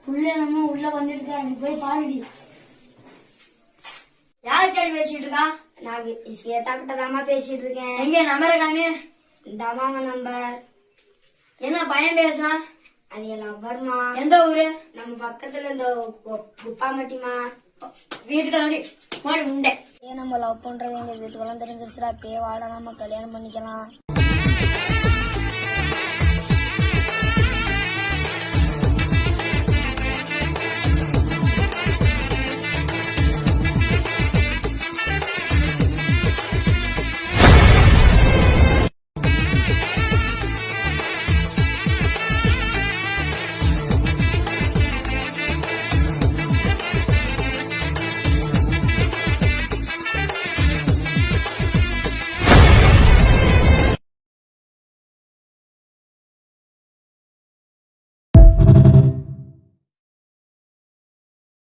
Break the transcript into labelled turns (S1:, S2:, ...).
S1: புள்ள நம்ம உள்ள வந்திருக்கா, நீ போய் பாருடி.
S2: யார்கிட்ட பேசிட்டு இருக்கான்?
S1: நான் ஸ்வேதா கிட்ட தாமா பேசிட்டு இருக்கேன்.
S2: எங்க நம்பர் காமி.
S1: இந்த அம்மாவ நம்பர்.
S2: என்ன பையன் பேசுறான்?
S1: அது என் லவ்வர்மா.
S2: எந்த ஊரு?
S1: நம்ம பக்கத்துல இந்த குப்பாமட்டிமா.
S2: வீட்டுக்கு மாடி உண்டே.
S1: நம்ம லவ் பண்றது எங்க வீட்டுக்கெல்லாம் தெரிஞ்சிருச்சுடா. பே வாட நம்ம கல்யாணம் பண்ணிக்கலாம்.